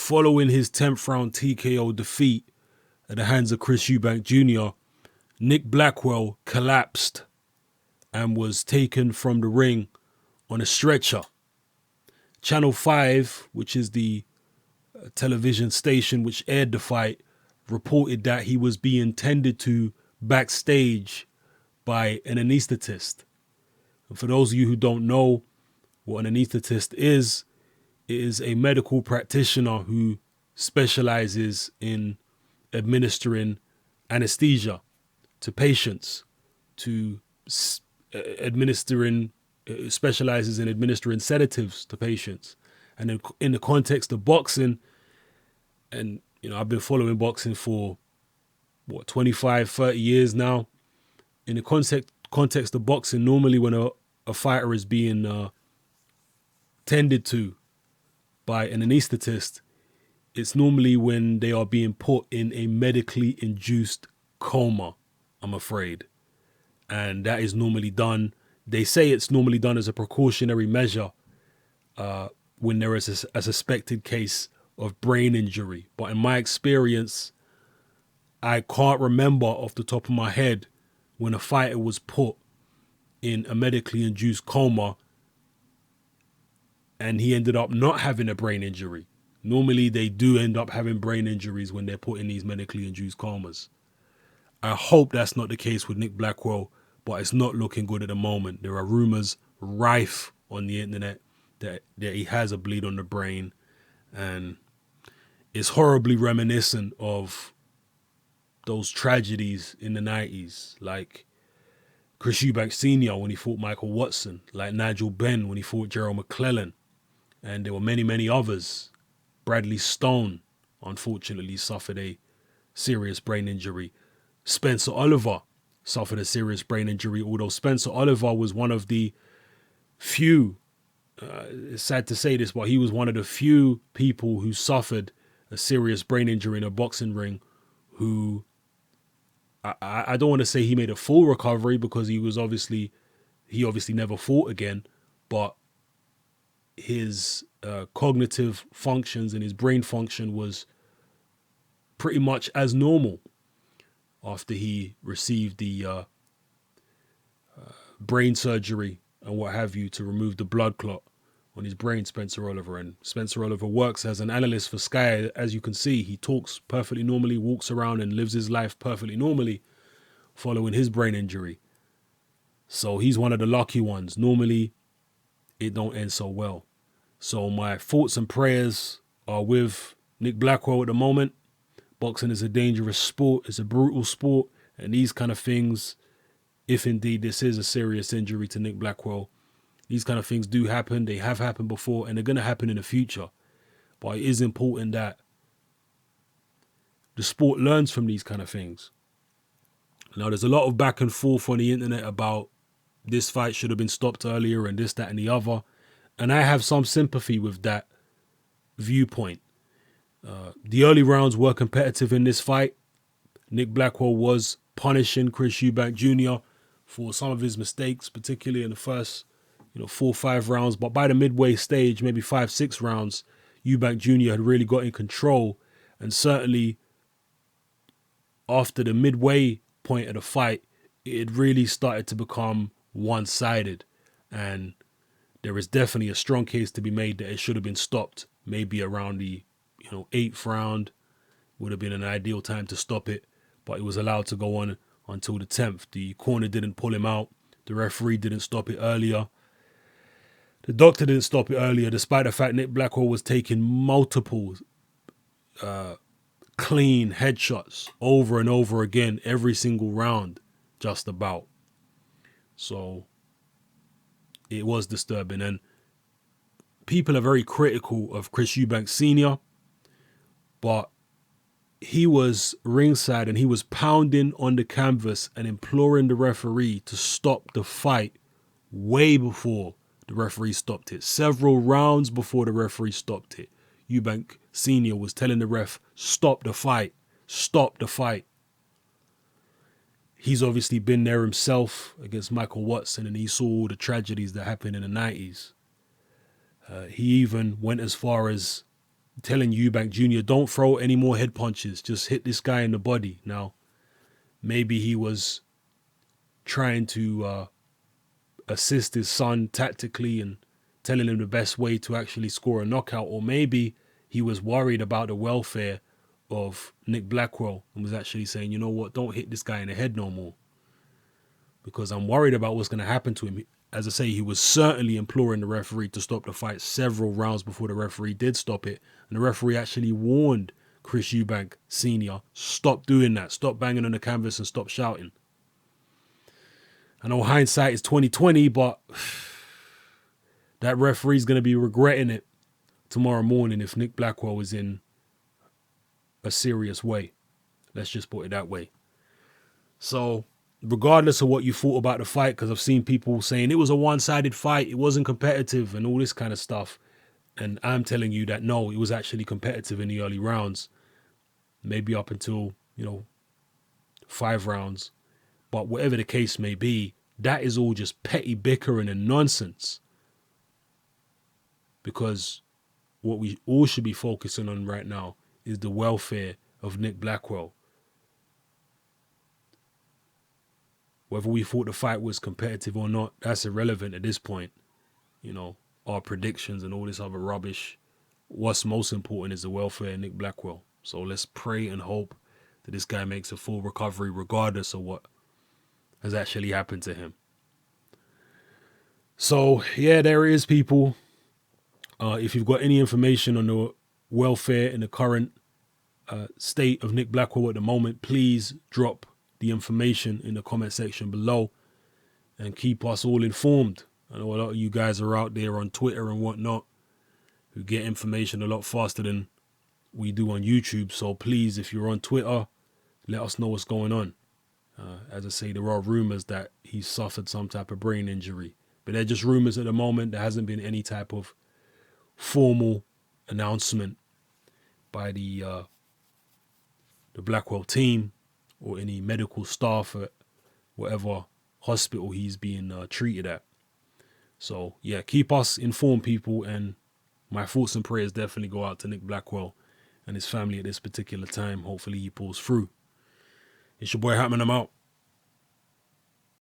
following his 10th round TKO defeat at the hands of Chris Eubank Jr., Nick Blackwell collapsed and was taken from the ring on a stretcher. Channel 5, which is the television station which aired the fight, reported that he was being tended to backstage by an anesthetist. And for those of you who don't know what an anesthetist is, it is a medical practitioner who specializes in administering anesthesia to patients, specializes in administering sedatives to patients. And in the context of boxing, and I've been following boxing for 25, 30 years now. In the context of boxing, normally when a fighter is being tended to by an anesthetist, it's normally when they are being put in a medically induced coma, I'm afraid. And that is normally done. They say it's normally done as a precautionary measure when there is a suspected case of brain injury. But in my experience, I can't remember off the top of my head when a fighter was put in a medically induced coma and he ended up not having a brain injury. Normally they do end up having brain injuries when they're put in these medically induced comas. I hope that's not the case with Nick Blackwell, but it's not looking good at the moment. There are rumors rife on the internet that he has a bleed on the brain, and it's horribly reminiscent of those tragedies in the 90s, like Chris Eubank Sr. when he fought Michael Watson, like Nigel Benn when he fought Gerald McClellan, and there were many, many others. Bradley Stone, unfortunately, suffered a serious brain injury. Spencer Oliver suffered a serious brain injury, although Spencer Oliver was one of the few, it's sad to say this, but he was one of the few people who suffered a serious brain injury in a boxing ring who, I don't want to say he made a full recovery because he obviously never fought again, but his cognitive functions and his brain function was pretty much as normal after he received the brain surgery and what have you to remove the blood clot on his brain, Spencer Oliver. And Spencer Oliver works as an analyst for Sky. As you can see, he talks perfectly normally, walks around and lives his life perfectly normally following his brain injury. So he's one of the lucky ones. Normally, it don't end so well. So my thoughts and prayers are with Nick Blackwell at the moment. Boxing is a dangerous sport. It's a brutal sport. And these kind of things, if indeed this is a serious injury to Nick Blackwell, these kind of things do happen. They have happened before and they're going to happen in the future. But it is important that the sport learns from these kind of things. Now, there's a lot of back and forth on the internet about this fight should have been stopped earlier and this, that, and the other. And I have some sympathy with that viewpoint. The early rounds were competitive in this fight. Nick Blackwell was punishing Chris Eubank Jr. for some of his mistakes, particularly in the first 4 or 5 rounds. But by the midway stage, maybe 5, 6 rounds, Eubank Jr. had really got in control. And certainly after the midway point of the fight, it really started to become one-sided. And there is definitely a strong case to be made that it should have been stopped. Maybe around the 8th round would have been an ideal time to stop it. But it was allowed to go on until the 10th. The corner didn't pull him out. The referee didn't stop it earlier. The doctor didn't stop it earlier, despite the fact Nick Blackwell was taking multiple clean headshots over and over again every single round, just about. So it was disturbing. And people are very critical of Chris Eubank Sr., but he was ringside and he was pounding on the canvas and imploring the referee to stop the fight way before the referee stopped it. Several rounds before the referee stopped it, Eubank Sr. was telling the ref, stop the fight, stop the fight. He's obviously been there himself against Michael Watson, and he saw all the tragedies that happened in the 90s. He even went as far as telling Eubank Jr., don't throw any more head punches. Just hit this guy in the body. Now, maybe he was trying to assist his son tactically and telling him the best way to actually score a knockout. Or maybe he was worried about the welfare of Nick Blackwell and was actually saying, you know what, don't hit this guy in the head no more, because I'm worried about what's going to happen to him. As I say, he was certainly imploring the referee to stop the fight several rounds before the referee did stop it. And the referee actually warned Chris Eubank Sr., stop doing that. Stop banging on the canvas and stop shouting. I know hindsight is 2020, but that referee's going to be regretting it tomorrow morning if Nick Blackwell is in a serious way. Let's just put it that way. So regardless of what you thought about the fight, because I've seen people saying it was a one-sided fight, it wasn't competitive and all this kind of stuff. And I'm telling you that no, it was actually competitive in the early rounds, maybe up until, 5 rounds. But whatever the case may be, that is all just petty bickering and nonsense. Because what we all should be focusing on right now is the welfare of Nick Blackwell. Whether we thought the fight was competitive or not, that's irrelevant at this point. Our predictions and all this other rubbish. What's most important is the welfare of Nick Blackwell. So let's pray and hope that this guy makes a full recovery regardless of what has actually happened to him. So, yeah, there it is, people. If you've got any information on the welfare and the current state of Nick Blackwell at the moment, please drop the information in the comment section below and keep us all informed. I know a lot of you guys are out there on Twitter and whatnot who get information a lot faster than we do on YouTube. So please, if you're on Twitter, let us know what's going on. As I say, there are rumors that he suffered some type of brain injury, but they're just rumors at the moment. There hasn't been any type of formal announcement by the Blackwell team or any medical staff at whatever hospital he's being treated at. So, yeah, keep us informed, people, and my thoughts and prayers definitely go out to Nick Blackwell and his family at this particular time. Hopefully he pulls through. It's your boy Hatman, I'm out.